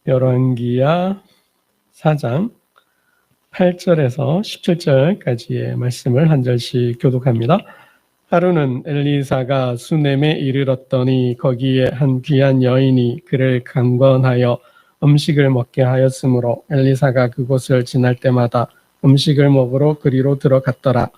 열왕기야 4장 8절에서 17절까지의 말씀을 한 절씩 교독합니다. 하루는 엘리사가 수넴에 이르렀더니 거기에 한 귀한 여인이 그를 강권하여 음식을 먹게 하였으므로 엘리사가 그곳을 지날 때마다 음식을 먹으러 그리로 들어갔더라.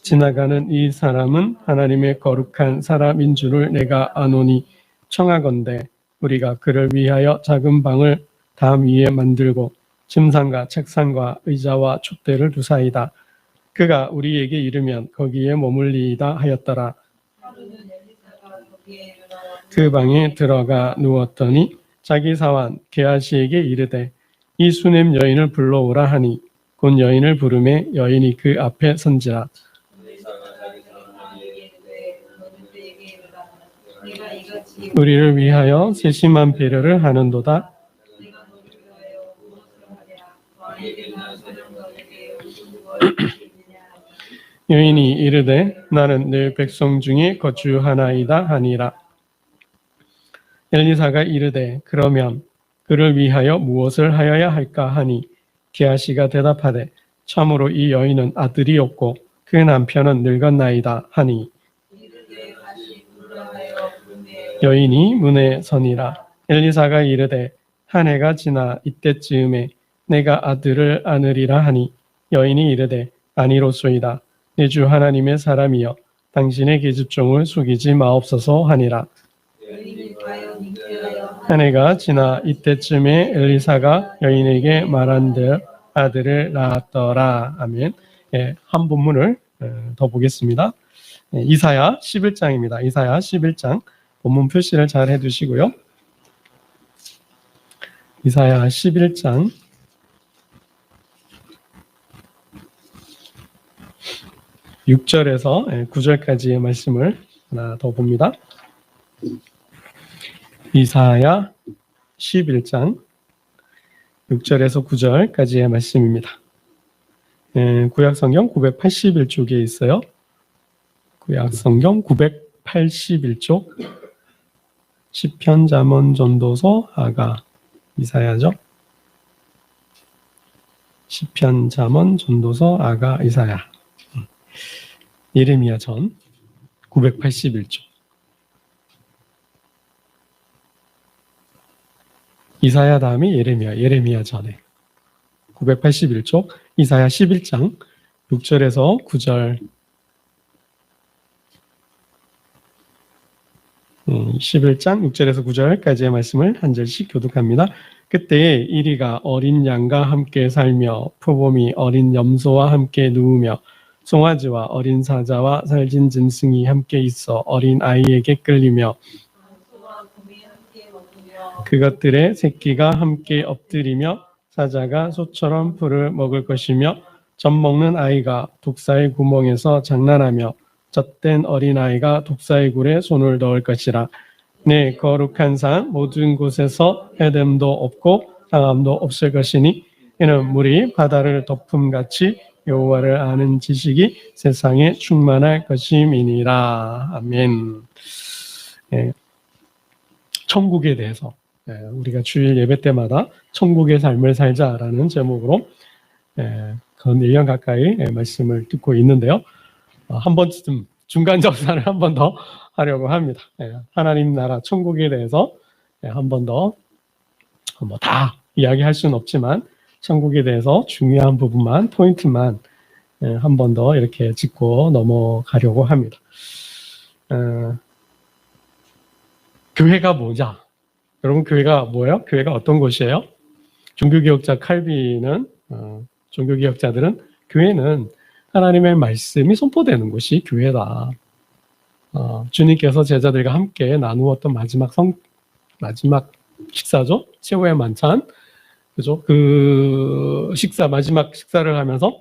지나가는 이 사람은 하나님의 거룩한 사람인 줄을 내가 아노니 청하건대 우리가 그를 위하여 작은 방을 담 위에 만들고 침상과 책상과 의자와 촛대를 두사이다. 그가 우리에게 이르면 거기에 머물리이다 하였더라. 그 방에 들어가 누웠더니 자기 사환 게하시에게 이르되 이 수넴 여인을 불러오라 하니 곧 여인을 부르매 여인이 그 앞에 선지라. 우리를 위하여 세심한 배려를 하는도다. 여인이 이르되 나는 늘 백성 중에 거주하나이다 하니라. 엘리사가 이르되 그러면 그를 위하여 무엇을 하여야 할까 하니 게하시가 대답하되 참으로 이 여인은 아들이 없고 그 남편은 늙었나이다 하니 여인이 문에 서니라. 엘리사가 이르되 한 해가 지나 이때쯤에 내가 아들을 안으리라 하니 여인이 이르되 아니로소이다. 내 주 하나님의 사람이여 당신의 계집종을 속이지 마옵소서 하니라. 한 해가 지나 이때쯤에 엘리사가 여인에게 말한들 아들을 낳았더라. 아멘. 한 본문을 더 보겠습니다. 이사야 11장입니다. 이사야 11장 본문 표시를 잘 해두시고요. 이사야 11장 6절에서 9절까지의 말씀을 하나 더 봅니다. 이사야 11장 6절에서 9절까지의 말씀입니다. 구약성경 981쪽에 있어요. 구약성경 981쪽 시편, 잠언, 전도서, 아가, 이사야죠. 시편, 잠언, 전도서, 아가, 이사야. 예레미야 전 981쪽. 이사야 다음에 예레미야 전에 981쪽, 이사야 11장 6절에서 9절 11장 6절에서 9절까지의 말씀을 한 절씩 교독합니다. 그때에 이리가 어린 양과 함께 살며 표범이 어린 염소와 함께 누우며 송아지와 어린 사자와 살진 짐승이 함께 있어 어린 아이에게 끌리며 그것들의 새끼가 함께 엎드리며 사자가 소처럼 풀을 먹을 것이며 젖 먹는 아이가 독사의 구멍에서 장난하며 젖된 어린아이가 독사의 굴에 손을 넣을 것이라. 내 거룩한 산 모든 곳에서 해됨도 없고 상함도 없을 것이니 이는 물이 바다를 덮음같이 여호와를 아는 지식이 세상에 충만할 것임이니라. 아멘. 천국에 대해서 우리가 주일 예배 때마다 천국의 삶을 살자라는 제목으로 건 1년 가까이 말씀을 듣고 있는데요. 한 번쯤 중간 정사를 한 번 더 하려고 합니다. 하나님 나라 천국에 대해서 한 번 더 뭐 다 이야기할 수는 없지만 천국에 대해서 중요한 부분만 포인트만 한 번 더 이렇게 짚고 넘어가려고 합니다. 교회가 뭐냐? 여러분 교회가 뭐예요? 교회가 어떤 곳이에요? 종교개혁자 칼빈은 종교개혁자들은 교회는 하나님의 말씀이 선포되는 곳이 교회다. 주님께서 제자들과 함께 나누었던 마지막 식사죠. 최후의 만찬. 그죠? 그 마지막 식사를 하면서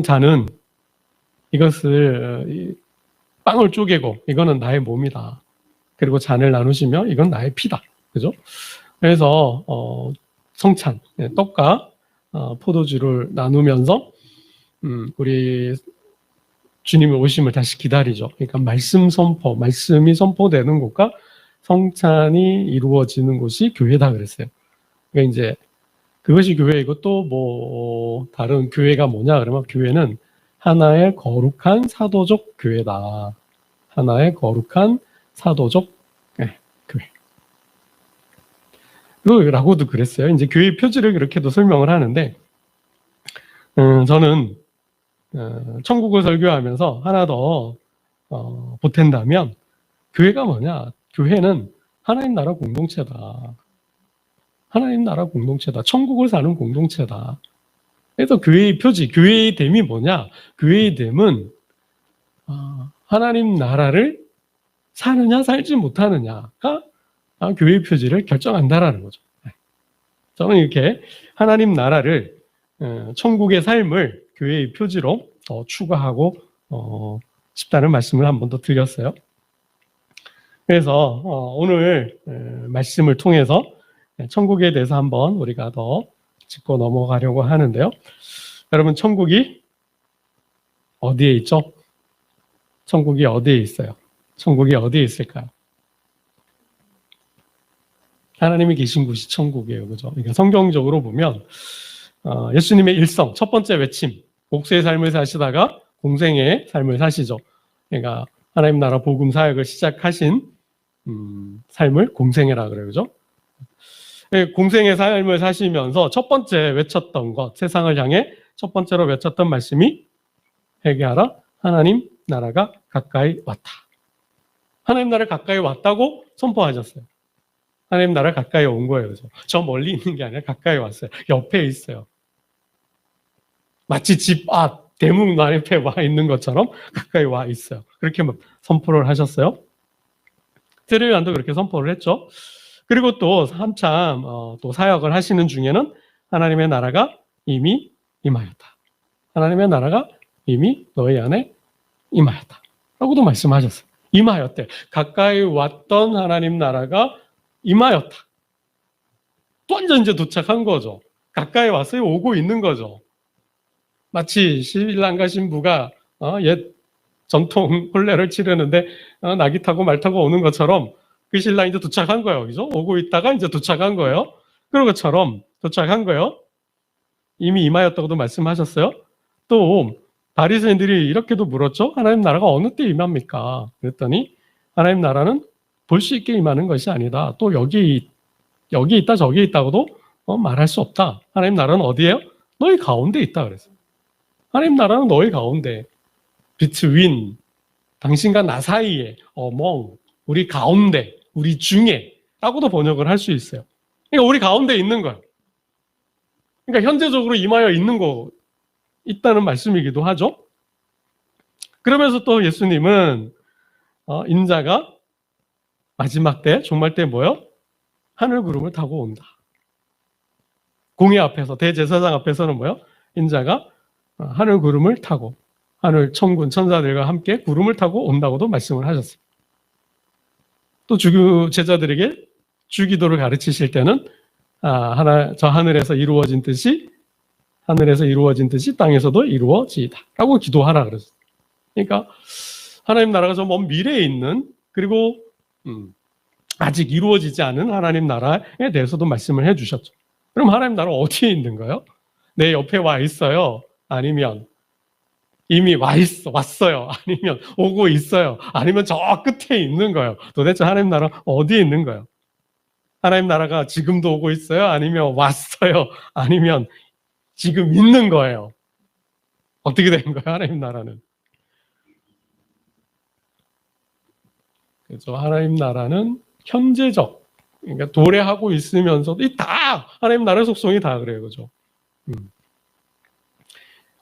자는 이것을 빵을 쪼개고 이거는 나의 몸이다. 그리고 잔을 나누시며 이건 나의 피다. 그죠? 그래서 성찬, 떡과 포도주를 나누면서 우리 주님의 오심을 다시 기다리죠. 그러니까 말씀이 선포되는 곳과 성찬이 이루어지는 곳이 교회다 그랬어요. 그러니까 이제 그것이 교회이고 또 뭐 다른 교회가 뭐냐 그러면 교회는 하나의 거룩한 사도적 교회다. 하나의 거룩한 사도적 교회. 라고도 그랬어요. 이제 교회 표지를 그렇게도 설명을 하는데, 저는 천국을 설교하면서 하나 더 보탠다면 교회가 뭐냐? 교회는 하나님 나라 공동체다. 하나님 나라 공동체다. 천국을 사는 공동체다. 그래서 교회의 표지, 교회의 됨이 뭐냐? 교회의 됨은 하나님 나라를 사느냐 살지 못하느냐가 교회의 표지를 결정한다라는 거죠. 저는 이렇게 하나님 나라를 천국의 삶을 교회의 표지로 추구하고 싶다는 말씀을 한 번 더 드렸어요. 그래서 오늘 말씀을 통해서 천국에 대해서 한번 우리가 더 짚고 넘어가려고 하는데요. 여러분, 천국이 어디에 있죠? 천국이 어디에 있어요? 천국이 어디에 있을까요? 하나님이 계신 곳이 천국이에요. 그죠? 그러니까 성경적으로 보면 예수님의 일성, 첫 번째 외침, 목수의 삶을 사시다가 공생의 삶을 사시죠. 그러니까 하나님 나라 복음 사역을 시작하신 삶을 공생애라 그래요. 그죠? 공생의 삶을 사시면서 첫 번째 외쳤던 것, 세상을 향해 첫 번째로 외쳤던 말씀이 회개하라, 하나님 나라가 가까이 왔다. 하나님 나라 가까이 왔다고 선포하셨어요. 하나님 나라 가까이 온 거예요. 그죠? 저 멀리 있는 게 아니라 가까이 왔어요. 옆에 있어요. 마치 집 앞, 대문 앞에 와 있는 것처럼 가까이 와 있어요. 그렇게 선포를 하셨어요. 세례요한도 그렇게 선포를 했죠. 그리고 또 한참 또 사역을 하시는 중에는 하나님의 나라가 이미 임하였다. 하나님의 나라가 이미 너희 안에 임하였다. 라고도 말씀하셨어요. 임하였대. 가까이 왔던 하나님 나라가 임하였다. 또 완전 이제 도착한 거죠. 가까이 왔어요. 오고 있는 거죠. 마치 신랑과 신부가 옛 전통 혼례를 치르는데 낙이 타고 말 타고 오는 것처럼 그 신랑이 이제 도착한 거예요. 그죠? 오고 있다가 이제 도착한 거예요. 그런 것처럼 도착한 거예요. 이미 임하였다고도 말씀하셨어요. 또 바리새인들이 이렇게도 물었죠. 하나님 나라가 어느 때 임합니까? 그랬더니 하나님 나라는 볼 수 있게 임하는 것이 아니다. 또 여기 있다 저기 있다고도 말할 수 없다. 하나님 나라는 어디예요? 너희 가운데 있다 그랬어요. 하나님 나라는 너희 가운데, between, 당신과 나 사이에, among, 우리 가운데, 우리 중에 라고도 번역을 할 수 있어요. 그러니까 우리 가운데 있는 거예요. 그러니까 현재적으로 임하여 있는 거 있다는 말씀이기도 하죠. 그러면서 또 예수님은 인자가 마지막 때, 종말 때 뭐요? 하늘 구름을 타고 온다. 공의 앞에서, 대제사장 앞에서는 뭐요? 인자가 하늘 구름을 타고 하늘 천군 천사들과 함께 구름을 타고 온다고도 말씀을 하셨어요. 또 제자들에게 주기도를 가르치실 때는 저 하늘에서 이루어진 뜻이 땅에서도 이루어지이다 라고 기도하라 그랬어요. 그러니까 하나님 나라가 저 먼 미래에 있는, 그리고 아직 이루어지지 않은 하나님 나라에 대해서도 말씀을 해주셨죠. 그럼 하나님 나라 어디에 있는 거예요? 내 옆에 와 있어요? 아니면 이미 왔어요? 아니면 오고 있어요? 아니면 저 끝에 있는 거예요? 도대체 하나님 나라 어디에 있는 거예요? 하나님 나라가 지금도 오고 있어요? 아니면 왔어요? 아니면 지금 있는 거예요? 어떻게 된 거예요? 하나님 나라는. 그래서 하나님 나라는 현재적, 그러니까 도래하고 있으면서도 다 하나님 나라의 속성이 다 그래요. 그죠?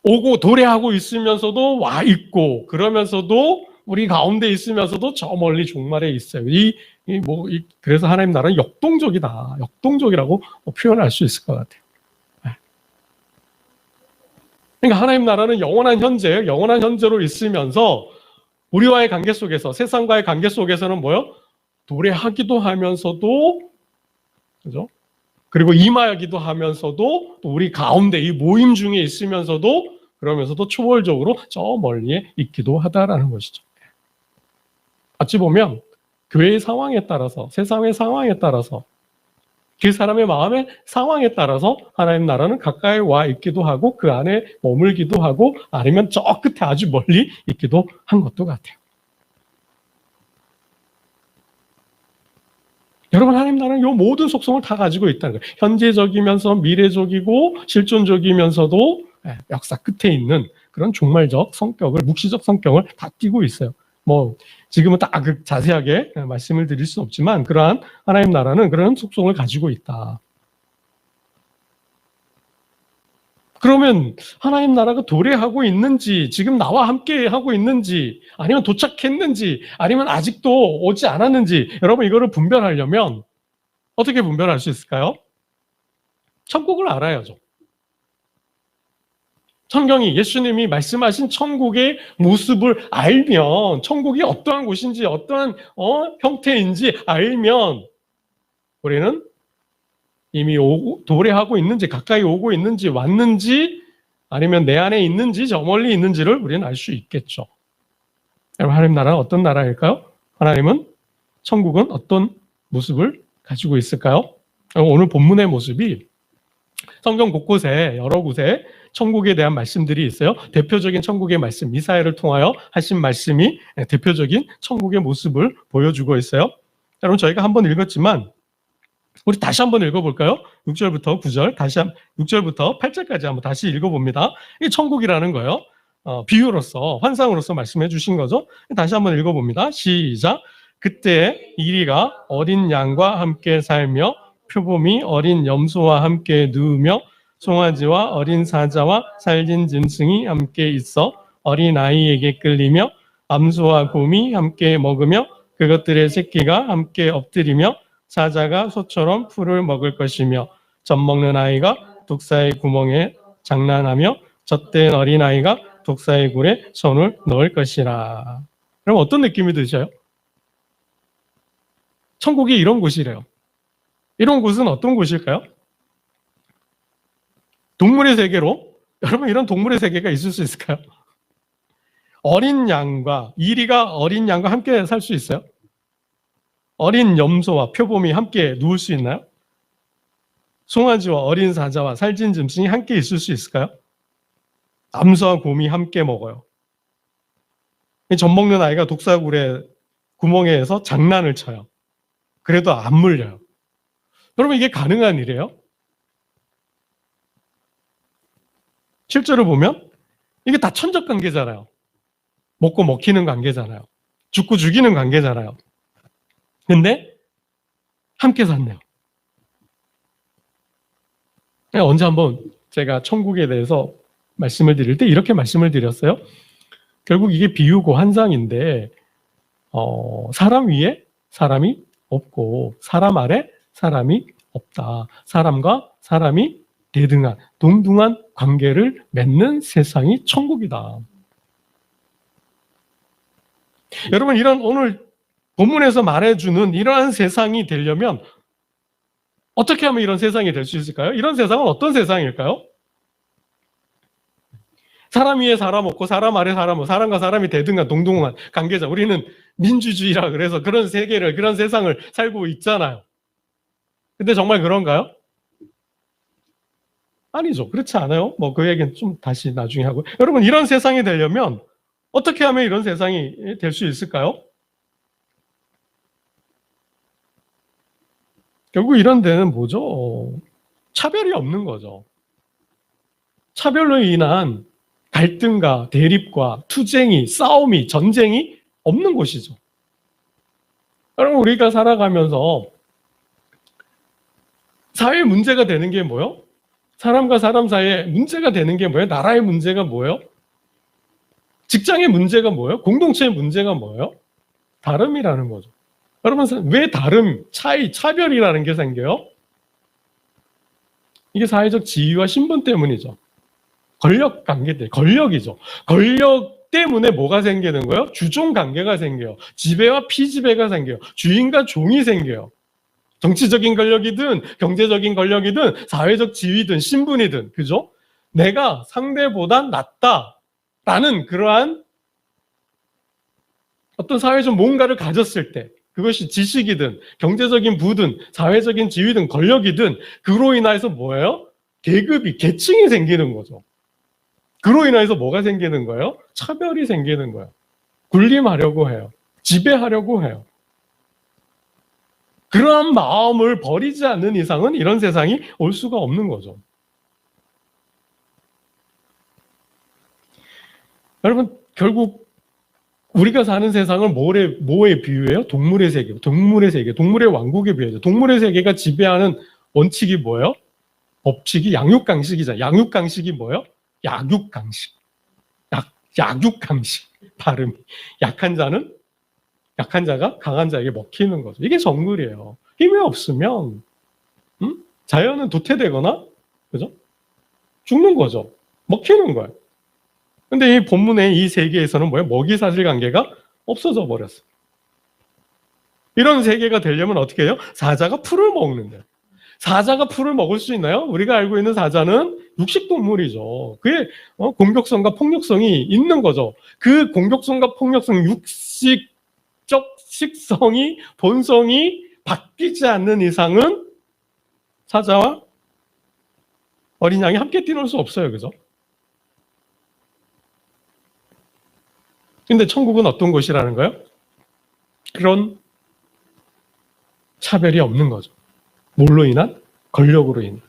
오고 도래하고 있으면서도 와 있고, 그러면서도 우리 가운데 있으면서도 저 멀리 종말에 있어요. 그래서 하나님 나라는 역동적이다. 역동적이라고 표현할 수 있을 것 같아요. 그러니까 하나님 나라는 영원한 현재로 있으면서 우리와의 관계 속에서, 세상과의 관계 속에서는 뭐요? 도래하기도 하면서도, 그죠? 그리고 임하기도 하면서도 또 우리 가운데 이 모임 중에 있으면서도, 그러면서도 초월적으로 저 멀리에 있기도 하다라는 것이죠. 어찌 보면 교회의 상황에 따라서, 세상의 상황에 따라서, 그 사람의 마음의 상황에 따라서 하나님 나라는 가까이 와 있기도 하고 그 안에 머물기도 하고 아니면 저 끝에 아주 멀리 있기도 한 것도 같아요. 여러분, 하나님 나라는 이 모든 속성을 다 가지고 있다는 거예요. 현재적이면서 미래적이고 실존적이면서도 역사 끝에 있는 그런 종말적 성격을, 묵시적 성격을 다 띠고 있어요. 뭐 지금은 다 자세하게 말씀을 드릴 수는 없지만 그러한 하나님 나라는 그런 속성을 가지고 있다. 그러면 하나님 나라가 도래하고 있는지, 지금 나와 함께 하고 있는지, 아니면 도착했는지, 아니면 아직도 오지 않았는지, 여러분 이거를 분별하려면 어떻게 분별할 수 있을까요? 천국을 알아야죠. 성경이, 예수님이 말씀하신 천국의 모습을 알면, 천국이 어떠한 곳인지, 어떠한 형태인지 알면 우리는 이미 도래하고 있는지, 가까이 오고 있는지, 왔는지, 아니면 내 안에 있는지, 저 멀리 있는지를 우리는 알 수 있겠죠. 여러분, 하나님 나라는 어떤 나라일까요? 하나님은, 천국은 어떤 모습을 가지고 있을까요? 오늘 본문의 모습이 성경 곳곳에, 여러 곳에 천국에 대한 말씀들이 있어요. 대표적인 천국의 말씀, 미사야를 통하여 하신 말씀이 대표적인 천국의 모습을 보여주고 있어요. 여러분, 저희가 한번 읽었지만 우리 다시 한번 읽어볼까요? 6절부터 9절, 6절부터 8절까지 한번 다시 읽어봅니다. 이 천국이라는 거예요. 비유로서, 환상으로서 말씀해 주신 거죠. 다시 한번 읽어봅니다. 시작. 그때 이리가 어린 양과 함께 살며 표범이 어린 염소와 함께 누우며 송아지와 어린 사자와 살진 짐승이 함께 있어 어린아이에게 끌리며 암소와 곰이 함께 먹으며 그것들의 새끼가 함께 엎드리며 사자가 소처럼 풀을 먹을 것이며 젖먹는 아이가 독사의 구멍에 장난하며 젖된 어린아이가 독사의 굴에 손을 넣을 것이라. 그럼 어떤 느낌이 드셔요? 천국이 이런 곳이래요. 이런 곳은 어떤 곳일까요? 동물의 세계로, 여러분 이런 동물의 세계가 있을 수 있을까요? 어린 양과, 이리가 어린 양과 함께 살 수 있어요? 어린 염소와 표범이 함께 누울 수 있나요? 송아지와 어린 사자와 살찐 짐승이 함께 있을 수 있을까요? 암소와 곰이 함께 먹어요. 젖 먹는 아이가 독사굴의 구멍에서 장난을 쳐요. 그래도 안 물려요. 여러분 이게 가능한 일이에요? 실제로 보면 이게 다 천적 관계잖아요. 먹고 먹히는 관계잖아요. 죽고 죽이는 관계잖아요. 근데 함께 샀네요. 언제 한번 제가 천국에 대해서 말씀을 드릴 때 이렇게 말씀을 드렸어요. 결국 이게 비유고 환상인데 사람 위에 사람이 없고 사람 아래 사람이 없다. 사람과 사람이 대등한 동등한 관계를 맺는 세상이 천국이다. 여러분 이런 오늘 본문에서 말해주는 이러한 세상이 되려면 어떻게 하면 이런 세상이 될 수 있을까요? 이런 세상은 어떤 세상일까요? 사람 위에 사람 없고 사람 아래 사람 없고 사람과 사람이 대등한 동등한 관계자. 우리는 민주주의라 그래서 그런 세계를, 그런 세상을 살고 있잖아요. 근데 정말 그런가요? 아니죠. 그렇지 않아요. 뭐 그 얘기는 좀 다시 나중에 하고. 여러분 이런 세상이 되려면 어떻게 하면 이런 세상이 될 수 있을까요? 결국 이런 데는 뭐죠? 차별이 없는 거죠. 차별로 인한 갈등과 대립과 투쟁이, 싸움이, 전쟁이 없는 곳이죠. 여러분 우리가 살아가면서 사회 문제가 되는 게 뭐예요? 사람과 사람 사이에 문제가 되는 게 뭐예요? 나라의 문제가 뭐예요? 직장의 문제가 뭐예요? 공동체의 문제가 뭐예요? 다름이라는 거죠. 여러분 왜 다름, 차이, 차별이라는 게 생겨요? 이게 사회적 지위와 신분 때문이죠. 권력 관계 때문에, 권력이죠. 권력 때문에 뭐가 생기는 거예요? 주종 관계가 생겨요. 지배와 피지배가 생겨요. 주인과 종이 생겨요. 정치적인 권력이든 경제적인 권력이든 사회적 지위든 신분이든, 그죠? 내가 상대보다 낫다라는 그러한 어떤 사회적 뭔가를 가졌을 때 그것이 지식이든 경제적인 부든 사회적인 지위든 권력이든 그로 인해서 뭐예요? 계급이 계층이 생기는 거죠. 그로 인해서 뭐가 생기는 거예요? 차별이 생기는 거예요. 군림하려고 해요. 지배하려고 해요. 그러한 마음을 버리지 않는 이상은 이런 세상이 올 수가 없는 거죠. 여러분, 결국 우리가 사는 세상을 뭐에 비유해요? 동물의 세계, 동물의 왕국에 비유해요. 동물의 세계가 지배하는 원칙이 뭐예요? 법칙이 양육강식이잖아요. 양육강식이 뭐예요? 약육강식. 약육강식. 발음이. 약한 자가 강한 자에게 먹히는 거죠. 이게 정글이에요. 힘이 없으면, 자연은 도태되거나, 그죠? 죽는 거죠. 먹히는 거예요. 근데 이 본문의 이 세계에서는 뭐예요? 먹이 사슬 관계가 없어져 버렸어요. 이런 세계가 되려면 어떻게 해요? 사자가 풀을 먹는데. 사자가 풀을 먹을 수 있나요? 우리가 알고 있는 사자는 육식동물이죠. 그의 공격성과 폭력성이 있는 거죠. 그 공격성과 폭력성, 육식적 식성이, 본성이 바뀌지 않는 이상은 사자와 어린 양이 함께 뛰놀 수 없어요. 그죠? 근데 천국은 어떤 곳이라는 거예요? 그런 차별이 없는 거죠. 뭘로 인한? 권력으로 인한,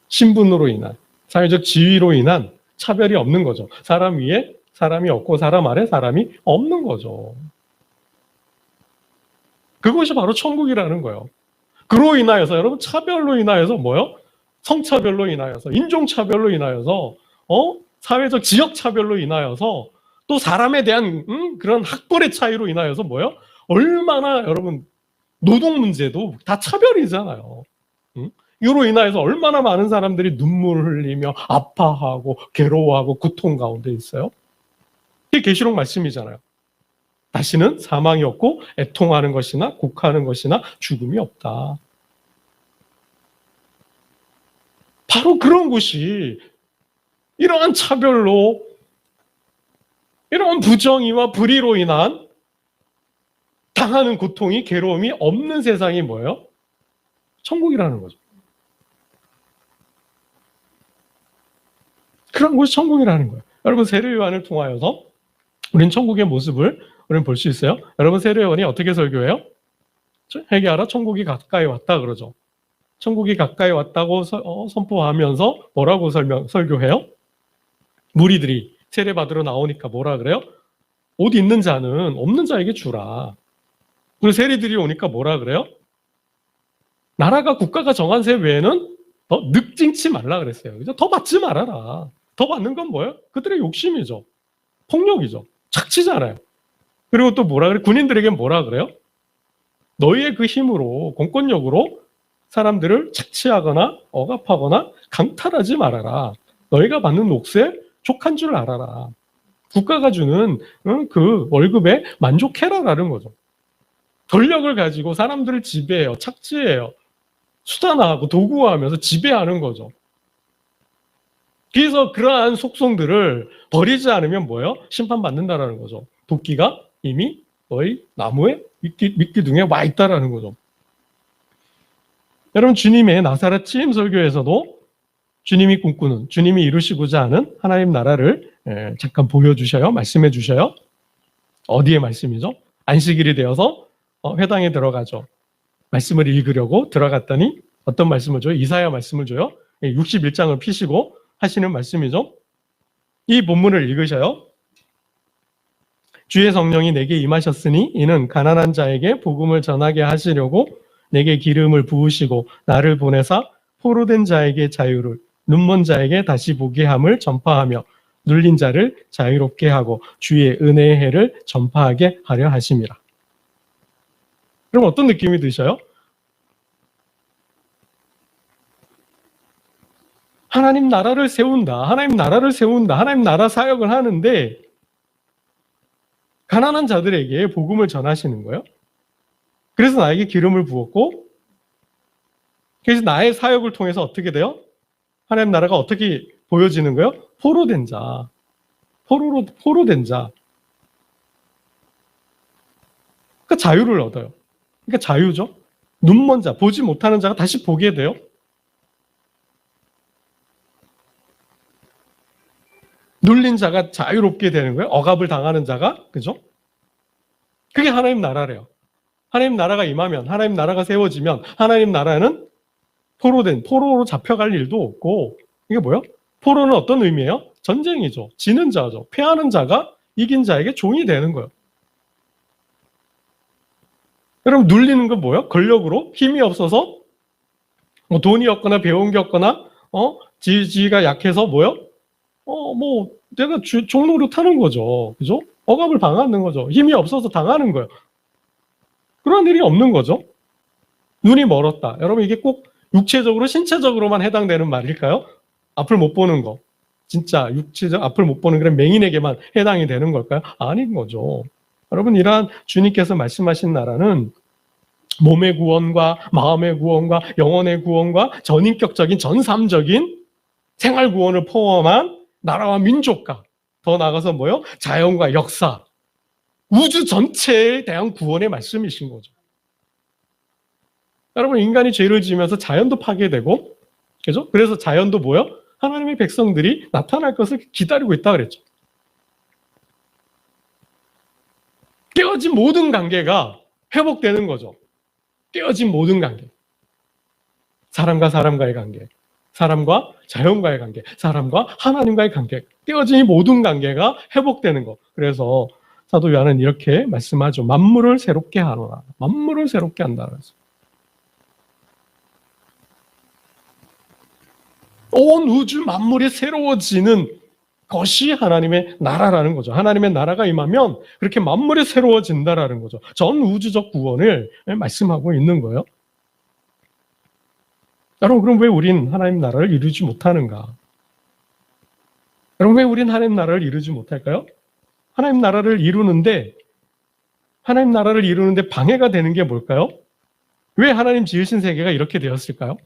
신분으로 인한, 사회적 지위로 인한 차별이 없는 거죠. 사람 위에 사람이 없고 사람 아래 사람이 없는 거죠. 그것이 바로 천국이라는 거예요. 그로 인하여서 여러분 차별로 인하여서 뭐요? 성차별로 인하여서, 인종차별로 인하여서, 사회적 지역차별로 인하여서 또 사람에 대한 그런 학벌의 차이로 인하여서 뭐요? 얼마나 여러분 노동 문제도 다 차별이잖아요. 이로 인하여서 얼마나 많은 사람들이 눈물을 흘리며 아파하고 괴로워하고 고통 가운데 있어요. 이게 계시록 말씀이잖아요. 다시는 사망이 없고 애통하는 것이나 곡하는 것이나 죽음이 없다. 바로 그런 곳이 이러한 차별로, 이러한 부정의와 불의로 인한 당하는 고통이, 괴로움이 없는 세상이 뭐예요? 천국이라는 거죠. 그런 곳이 천국이라는 거예요. 여러분, 세례요한을 통하여서 우린 천국의 모습을 우리는 볼 수 있어요. 여러분, 세례요한이 어떻게 설교해요? 회개하라, 천국이 가까이 왔다 그러죠. 천국이 가까이 왔다고 선포하면서 뭐라고 설교해요? 무리들이 세례받으러 나오니까 뭐라 그래요? 옷 있는 자는 없는 자에게 주라. 그리고 세리들이 오니까 뭐라 그래요? 나라가 국가가 정한 세 외에는 더 늑징치 말라 그랬어요. 그죠? 더 받지 말아라. 더 받는 건 뭐예요? 그들의 욕심이죠. 폭력이죠. 착취잖아요. 그리고 또 뭐라 그래? 군인들에게 뭐라 그래요? 너희의 그 힘으로, 공권력으로 사람들을 착취하거나 억압하거나 강탈하지 말아라. 너희가 받는 몫에 족한 줄 알아라. 국가가 주는 그 월급에 만족해라라는 거죠. 권력을 가지고 사람들을 지배해요. 착취해요. 수단화하고 도구화하면서 지배하는 거죠. 그래서 그러한 속성들을 버리지 않으면 뭐예요? 심판받는다라는 거죠. 도끼가 이미 너희 나무에 미끼둥에 와 있다라는 거죠. 여러분, 주님의 나사렛 취임 설교에서도 주님이 꿈꾸는, 주님이 이루시고자 하는 하나님 나라를 잠깐 보여주셔요. 말씀해 주셔요. 어디에 말씀이죠? 안식일이 되어서 회당에 들어가죠. 말씀을 읽으려고 들어갔더니 어떤 말씀을 줘요? 이사야 말씀을 줘요. 61장을 피시고 하시는 말씀이죠. 이 본문을 읽으셔요. 주의 성령이 내게 임하셨으니 이는 가난한 자에게 복음을 전하게 하시려고 내게 기름을 부으시고 나를 보내사 포로된 자에게 자유를, 눈먼 자에게 다시 보게 함을 전파하며 눌린 자를 자유롭게 하고 주의 은혜의 해를 전파하게 하려 하심이라. 그럼 어떤 느낌이 드셔요? 하나님 나라를 세운다. 하나님 나라를 세운다. 하나님 나라 사역을 하는데 가난한 자들에게 복음을 전하시는 거예요. 그래서 나에게 기름을 부었고, 그래서 나의 사역을 통해서 어떻게 돼요? 하나님 나라가 어떻게 보여지는 거예요? 포로된 자. 포로된 자. 그러니까 그러니까 자유를 얻어요. 그러니까 자유죠. 눈먼 자, 보지 못하는 자가 다시 보게 돼요. 눌린 자가 자유롭게 되는 거예요. 억압을 당하는 자가. 그죠? 그게 하나님 나라래요. 하나님 나라가 임하면, 하나님 나라가 세워지면 하나님 나라는 포로로 잡혀갈 일도 없고, 이게 뭐예요? 포로는 어떤 의미예요? 전쟁이죠. 지는 자죠. 패하는 자가 이긴 자에게 종이 되는 거예요. 여러분, 눌리는 건 뭐예요? 권력으로 힘이 없어서 뭐 돈이 없거나 배운 게 없거나 지위가 약해서 뭐예요? 내가 종로로 타는 거죠. 그죠? 억압을 당하는 거죠. 힘이 없어서 당하는 거예요. 그런 일이 없는 거죠. 눈이 멀었다. 여러분, 이게 꼭 육체적으로, 신체적으로만 해당되는 말일까요? 앞을 못 보는 거. 진짜 육체적 앞을 못 보는 그런 맹인에게만 해당이 되는 걸까요? 아닌 거죠. 여러분, 이러한 주님께서 말씀하신 나라는 몸의 구원과 마음의 구원과 영혼의 구원과 전인격적인 전삼적인 생활 구원을 포함한 나라와 민족과 더 나아가서 뭐요? 자연과 역사, 우주 전체에 대한 구원의 말씀이신 거죠. 여러분, 인간이 죄를 지으면서 자연도 파괴되고, 그죠? 그래서 자연도 뭐요? 하나님의 백성들이 나타날 것을 기다리고 있다 그랬죠. 깨어진 모든 관계가 회복되는 거죠. 깨어진 모든 관계. 사람과 사람과의 관계, 사람과 자연과의 관계, 사람과 하나님과의 관계, 깨어진 이 모든 관계가 회복되는 거. 그래서 사도 요한은 이렇게 말씀하죠. 만물을 새롭게 하노라. 만물을 새롭게 한다. 온 우주 만물이 새로워지는 것이 하나님의 나라라는 거죠. 하나님의 나라가 임하면 그렇게 만물이 새로워진다라는 거죠. 전 우주적 구원을 말씀하고 있는 거예요. 여러분, 그럼 왜 우린 하나님 나라를 이루지 못하는가? 여러분, 왜 우린 하나님 나라를 이루지 못할까요? 하나님 나라를 이루는데 방해가 되는 게 뭘까요? 왜 하나님 지으신 세계가 이렇게 되었을까요?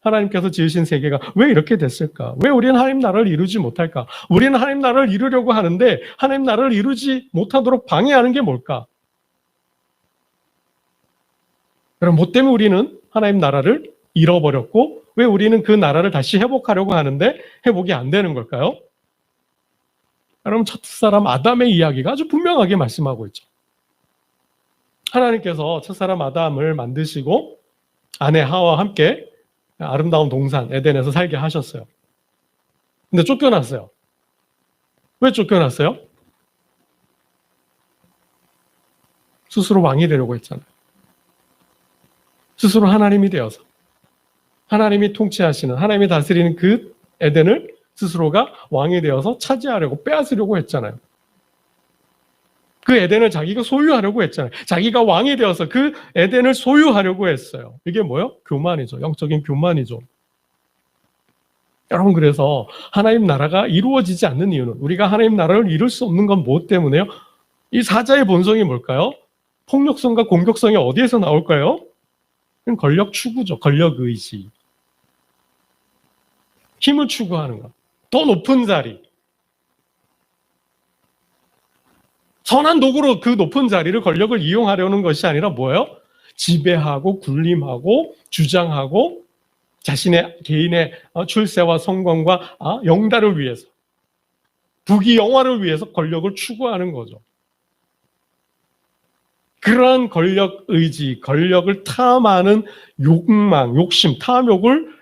하나님께서 지으신 세계가 왜 이렇게 됐을까? 왜 우리는 하나님 나라를 이루지 못할까? 우리는 하나님 나라를 이루려고 하는데 하나님 나라를 이루지 못하도록 방해하는 게 뭘까? 그럼 뭐 때문에 우리는 하나님 나라를 잃어버렸고 왜 우리는 그 나라를 다시 회복하려고 하는데 회복이 안 되는 걸까요? 여러분, 첫사람 아담의 이야기가 아주 분명하게 말씀하고 있죠. 하나님께서 첫사람 아담을 만드시고 아내 하와와 함께 아름다운 동산 에덴에서 살게 하셨어요. 근데 쫓겨났어요. 왜 쫓겨났어요? 스스로 왕이 되려고 했잖아요. 스스로 하나님이 되어서 하나님이 통치하시는, 하나님이 다스리는 그 에덴을 스스로가 왕이 되어서 차지하려고 빼앗으려고 했잖아요. 그 에덴을 자기가 소유하려고 했잖아요. 자기가 왕이 되어서 그 에덴을 소유하려고 했어요. 이게 뭐예요? 교만이죠. 영적인 교만이죠. 여러분, 그래서 하나님 나라가 이루어지지 않는 이유는, 우리가 하나님 나라를 이룰 수 없는 건 무엇 때문에요? 이 사자의 본성이 뭘까요? 폭력성과 공격성이 어디에서 나올까요? 권력 추구죠. 권력 의지. 힘을 추구하는 것. 더 높은 자리. 선한 도구로 그 높은 자리를, 권력을 이용하려는 것이 아니라 뭐예요? 지배하고 군림하고 주장하고 자신의 개인의 출세와 성공과 영달을 위해서, 부귀 영화를 위해서 권력을 추구하는 거죠. 그러한 권력 의지, 권력을 탐하는 욕망, 욕심, 탐욕을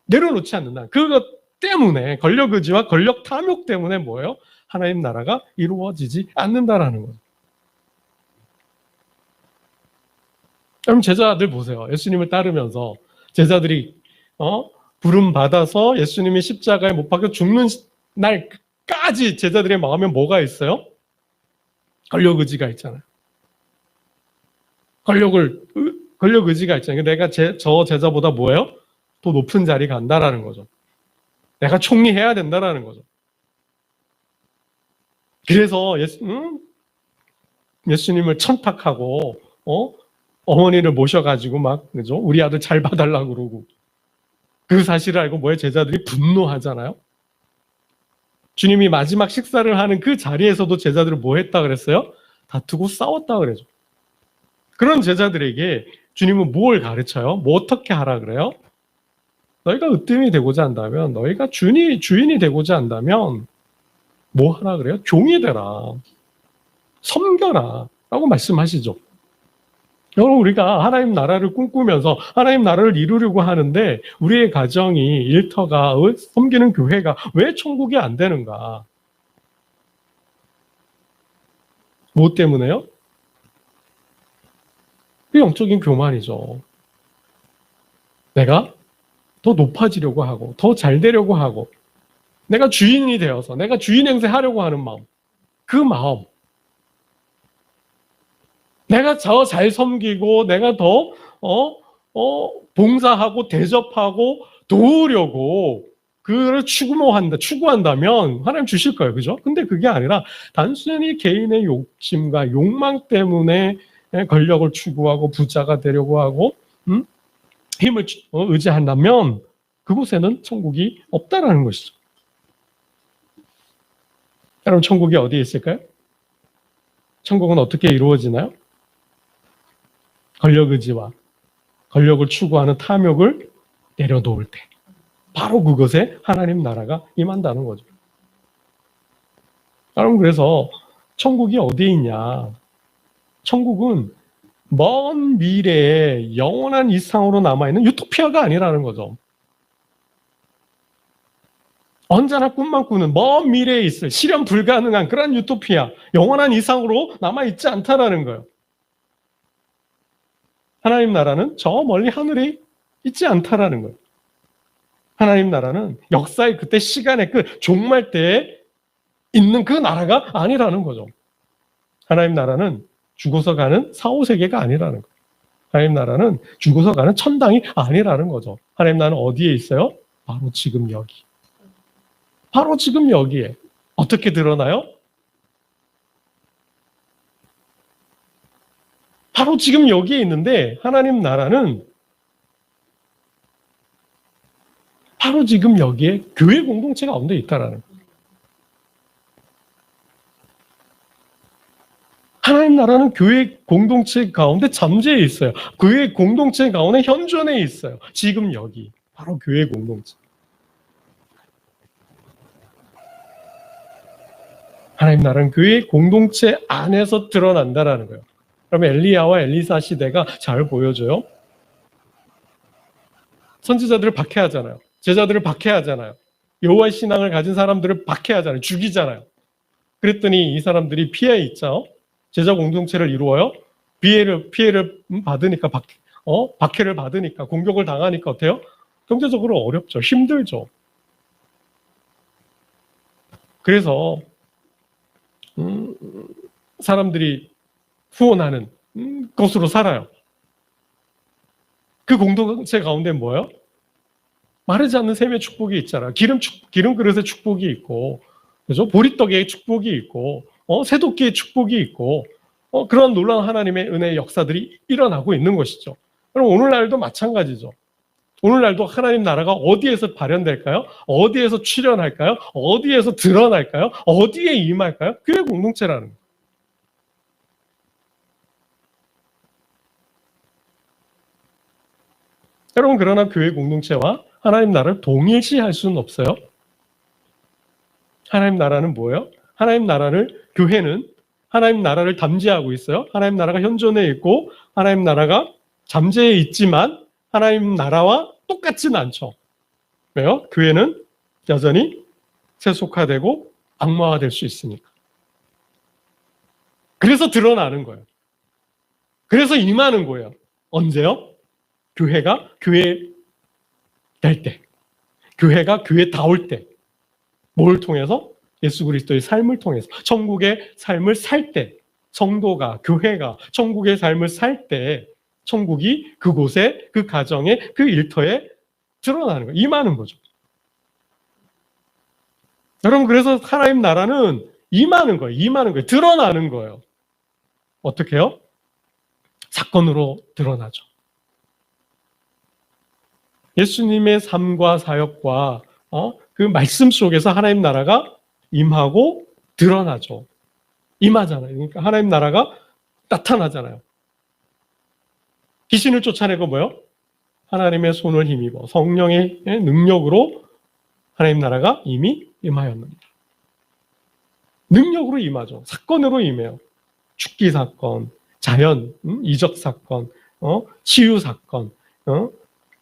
내려놓지 않는다. 그것 때문에, 권력 의지와 권력 탐욕 때문에 뭐예요? 하나님 나라가 이루어지지 않는다라는 거죠. 여러분, 제자들 보세요. 예수님을 따르면서 제자들이 부름 받아서 예수님이 십자가에 못 박혀 죽는 날까지 제자들의 마음에 뭐가 있어요? 권력 의지가 있잖아요. 권력 의지가 있잖아요. 내가 저 제자보다 뭐예요? 더 높은 자리 간다라는 거죠. 내가 총리해야 된다라는 거죠. 그래서 예수님을 천탁하고 어머니를 모셔가지고 막, 그죠? 우리 아들 잘 봐달라고 그러고, 그 사실을 알고 뭐예요? 제자들이 분노하잖아요. 주님이 마지막 식사를 하는 그 자리에서도 제자들은 뭐 했다 그랬어요? 다투고 싸웠다 그러죠. 그런 제자들에게 주님은 뭘 가르쳐요? 뭐 어떻게 하라 그래요? 너희가 으뜸이 되고자 한다면, 너희가 주인이 되고자 한다면 뭐 하라 그래요? 종이 되라. 섬겨라. 라고 말씀하시죠. 여러분, 우리가 하나님 나라를 꿈꾸면서 하나님 나라를 이루려고 하는데 우리의 가정이, 일터가, 섬기는 교회가 왜 천국이 안 되는가? 뭐 때문에요? 그 영적인 교만이죠. 내가 더 높아지려고 하고 더 잘 되려고 하고 내가 주인이 되어서 내가 주인 행세하려고 하는 마음, 그 마음, 내가 더 잘 섬기고 내가 더 봉사하고 대접하고 도우려고 그를 추구한다면 하나님 주실 거예요. 그죠? 근데 그게 아니라 단순히 개인의 욕심과 욕망 때문에 권력을 추구하고 부자가 되려고 하고 힘을 의지한다면 그곳에는 천국이 없다라는 것이죠. 여러분, 천국이 어디에 있을까요? 천국은 어떻게 이루어지나요? 권력 의지와 권력을 추구하는 탐욕을 내려놓을 때 바로 그것에 하나님 나라가 임한다는 거죠. 여러분, 그래서 천국이 어디에 있냐? 천국은 먼 미래에 영원한 이상으로 남아있는 유토피아가 아니라는 거죠. 언제나 꿈만 꾸는 먼 미래에 있을 실현 불가능한 그런 유토피아, 영원한 이상으로 남아있지 않다라는 거예요. 하나님 나라는 저 멀리 하늘에 있지 않다라는 거예요. 하나님 나라는 역사의 그때 시간의 그 종말 때에 있는 그 나라가 아니라는 거죠. 하나님 나라는 죽어서 가는 사후세계가 아니라는 거예요. 하나님 나라는 죽어서 가는 천당이 아니라는 거죠. 하나님 나라는 어디에 있어요? 바로 지금 여기. 바로 지금 여기에. 어떻게 드러나요? 바로 지금 여기에 있는데 하나님 나라는 바로 지금 여기에 교회 공동체 가운데 있다라는 거예요. 하나님 나라는 교회 공동체 가운데 잠재해 있어요. 교회 공동체 가운데 현존해 있어요. 지금 여기. 바로 교회 공동체. 하나님 나라는 교회 공동체 안에서 드러난다라는 거예요. 그러면 엘리야와 엘리사 시대가 잘 보여줘요. 선지자들을 박해하잖아요. 제자들을 박해하잖아요. 여호와의 신앙을 가진 사람들을 박해하잖아요. 죽이잖아요. 그랬더니 이 사람들이 피해 있죠. 제자 공동체를 이루어요. 피해를 받으니까 박해를 받으니까 공격을 당하니까 어때요? 경제적으로 어렵죠. 힘들죠. 그래서 사람들이 후원하는 것으로 살아요. 그 공동체 가운데 뭐예요? 마르지 않는 샘의 축복이 있잖아. 기름 그릇의 축복이 있고, 그죠? 보리떡의 축복이 있고, 새도끼의 축복이 있고, 그런 놀라운 하나님의 은혜의 역사들이 일어나고 있는 것이죠. 그럼 오늘날도 마찬가지죠. 오늘날도 하나님 나라가 어디에서 발현될까요? 어디에서 출현할까요? 어디에서 드러날까요? 어디에 임할까요? 교회 공동체라는 거예요. 여러분, 그러나 교회 공동체와 하나님 나라를 동일시할 수는 없어요. 하나님 나라는 뭐예요? 하나님 나라를, 교회는 하나님 나라를 담재하고 있어요. 하나님 나라가 현존해 있고 하나님 나라가 잠재해 있지만 하나님 나라와 똑같지는 않죠. 왜요? 교회는 여전히 세속화되고 악마화될 수 있으니까. 그래서 드러나는 거예요. 그래서 임하는 거예요. 언제요? 교회가 교회 될 때. 교회가 교회다울 때. 뭘 통해서? 예수 그리스도의 삶을 통해서. 천국의 삶을 살 때. 성도가, 교회가 천국의 삶을 살 때 천국이 그곳에, 그 가정에, 그 일터에 드러나는 거예요. 임하는 거죠. 여러분, 그래서 하나님 나라는 임하는 거예요. 임하는 거예요. 드러나는 거예요. 어떻게 해요? 사건으로 드러나죠. 예수님의 삶과 사역과 그 말씀 속에서 하나님 나라가 임하고 드러나죠. 임하잖아요. 그러니까 하나님 나라가 나타나잖아요. 귀신을 쫓아내고 뭐요? 하나님의 손을 힘입어 성령의 능력으로 하나님 나라가 이미 임하였느니라. 능력으로 임하죠. 사건으로 임해요. 죽기 사건, 자연, 이적 사건, 치유 사건,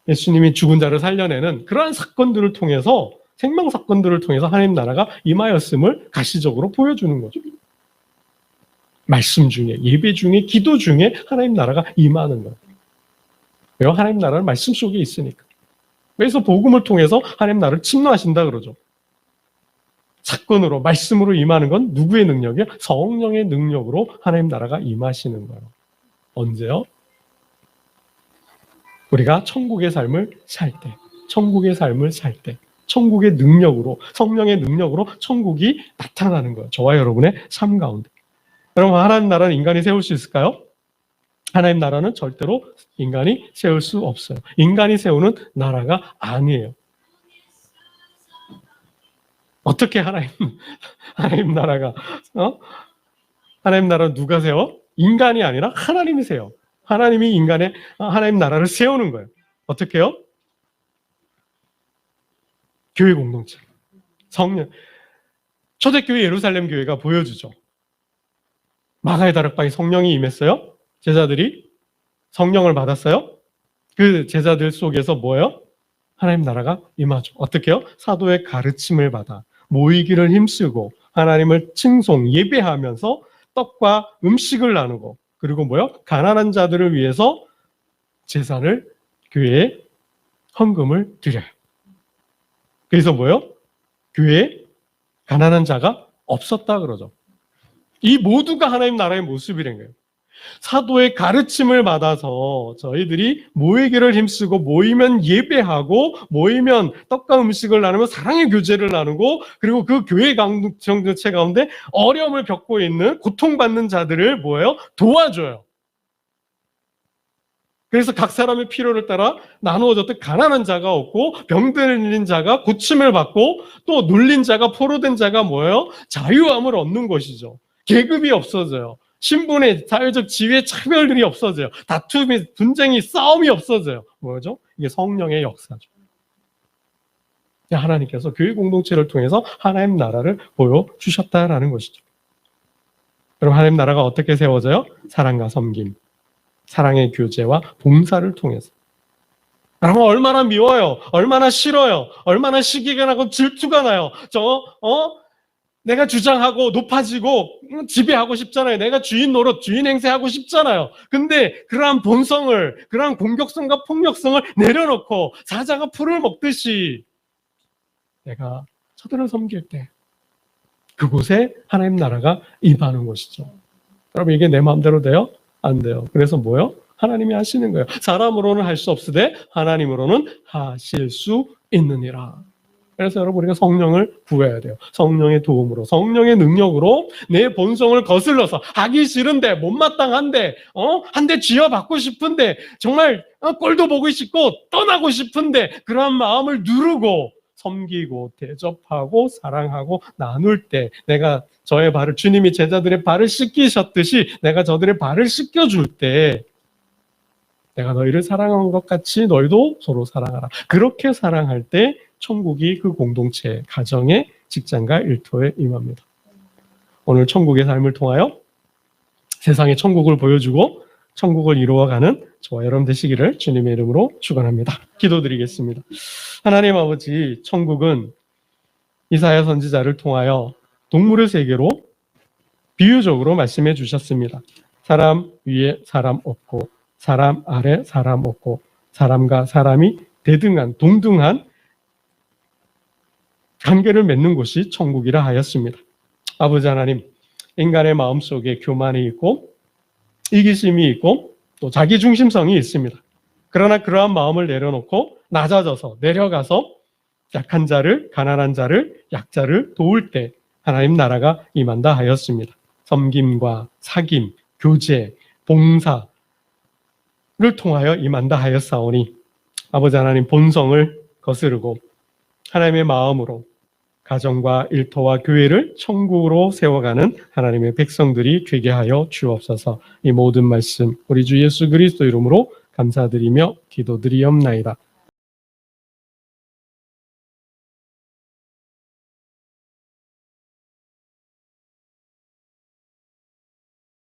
예수님이 죽은 자를 살려내는 그러한 사건들을 통해서 생명 사건들을 통해서 하나님 나라가 임하였음을 가시적으로 보여주는 거죠. 말씀 중에, 예배 중에, 기도 중에 하나님 나라가 임하는 거예요. 왜요? 하나님 나라는 말씀 속에 있으니까. 그래서 복음을 통해서 하나님 나라를 침노하신다 그러죠. 사건으로, 말씀으로 임하는 건 누구의 능력이에요? 성령의 능력으로 하나님 나라가 임하시는 거예요. 언제요? 우리가 천국의 삶을 살 때, 천국의 삶을 살 때, 천국의 능력으로, 성령의 능력으로 천국이 나타나는 거예요. 저와 여러분의 삶 가운데. 여러분, 하나님 나라는 인간이 세울 수 있을까요? 하나님 나라는 절대로 인간이 세울 수 없어요. 인간이 세우는 나라가 아니에요. 어떻게 하나님 나라가, 하나님 나라는 누가 세워? 인간이 아니라 하나님이 세워. 하나님이 하나님 나라를 세우는 거예요. 어떻게요? 교회 공동체. 성령. 초대교회 예루살렘 교회가 보여주죠. 마가의 다락방에 성령이 임했어요. 제자들이 성령을 받았어요. 그 제자들 속에서 뭐예요? 하나님 나라가 임하죠. 어떻게요? 사도의 가르침을 받아 모이기를 힘쓰고 하나님을 칭송, 예배하면서 떡과 음식을 나누고 그리고 뭐요? 가난한 자들을 위해서 제사를 교회에 헌금을 드려요. 그래서 뭐요? 교회에 가난한 자가 없었다 그러죠. 이 모두가 하나님 나라의 모습이란 거예요. 사도의 가르침을 받아서 저희들이 모이기를 힘쓰고 모이면 예배하고 모이면 떡과 음식을 나누며 사랑의 교제를 나누고 그리고 그 교회 공동체 가운데 어려움을 겪고 있는 고통받는 자들을 뭐예요? 도와줘요. 그래서 각 사람의 필요를 따라 나누어졌듯 가난한 자가 없고 병들린 자가 고침을 받고 또 눌린 자가 포로된 자가 뭐예요? 자유함을 얻는 것이죠. 계급이 없어져요. 신분의 사회적 지위의 차별들이 없어져요. 다툼이, 분쟁이, 싸움이 없어져요. 뭐죠? 이게 성령의 역사죠. 하나님께서 교회 공동체를 통해서 하나님 나라를 보여주셨다라는 것이죠. 그럼 하나님 나라가 어떻게 세워져요? 사랑과 섬김, 사랑의 교제와 봉사를 통해서. 여러분 얼마나 미워요. 얼마나 싫어요. 얼마나 시기가 나고 질투가 나요. 내가 주장하고 높아지고 지배하고 싶잖아요. 내가 주인 노릇, 주인 행세하고 싶잖아요. 근데 그러한 본성을, 그러한 공격성과 폭력성을 내려놓고 사자가 풀을 먹듯이 내가 저들을 섬길 때 그곳에 하나님 나라가 임하는 것이죠. 여러분 이게 내 마음대로 돼요? 안 돼요. 그래서 뭐요? 하나님이 하시는 거예요. 사람으로는 할 수 없으되 하나님으로는 하실 수 있느니라. 그래서 여러분 우리가 성령을 구해야 돼요. 성령의 도움으로, 성령의 능력으로 내 본성을 거슬러서 하기 싫은데 못마땅한데 한 대 쥐어받고 싶은데 정말 꼴도 보고 싶고 떠나고 싶은데 그러한 마음을 누르고 섬기고 대접하고 사랑하고 나눌 때 내가 저의 발을 주님이 제자들의 발을 씻기셨듯이 내가 저들의 발을 씻겨줄 때 내가 너희를 사랑한 것 같이 너희도 서로 사랑하라. 그렇게 사랑할 때 천국이 그 공동체, 가정의 직장과 일터에 임합니다. 오늘 천국의 삶을 통하여 세상의 천국을 보여주고 천국을 이루어가는 저와 여러분 되시기를 주님의 이름으로 축원합니다. 기도드리겠습니다. 하나님 아버지, 천국은 이사야 선지자를 통하여 동물의 세계로 비유적으로 말씀해 주셨습니다. 사람 위에 사람 없고 사람 아래 사람 없고 사람과 사람이 대등한 동등한 관계를 맺는 곳이 천국이라 하였습니다. 아버지 하나님, 인간의 마음속에 교만이 있고 이기심이 있고 또 자기중심성이 있습니다. 그러나 그러한 마음을 내려놓고 낮아져서 내려가서 약한 자를, 가난한 자를, 약자를 도울 때 하나님 나라가 임한다 하였습니다. 섬김과 사귐, 교제, 봉사를 통하여 임한다 하였사오니 아버지 하나님 본성을 거스르고 하나님의 마음으로 가정과 일터와 교회를 천국으로 세워가는 하나님의 백성들이 되게 하여 주옵소서. 이 모든 말씀 우리 주 예수 그리스도 이름으로 감사드리며 기도드리옵나이다.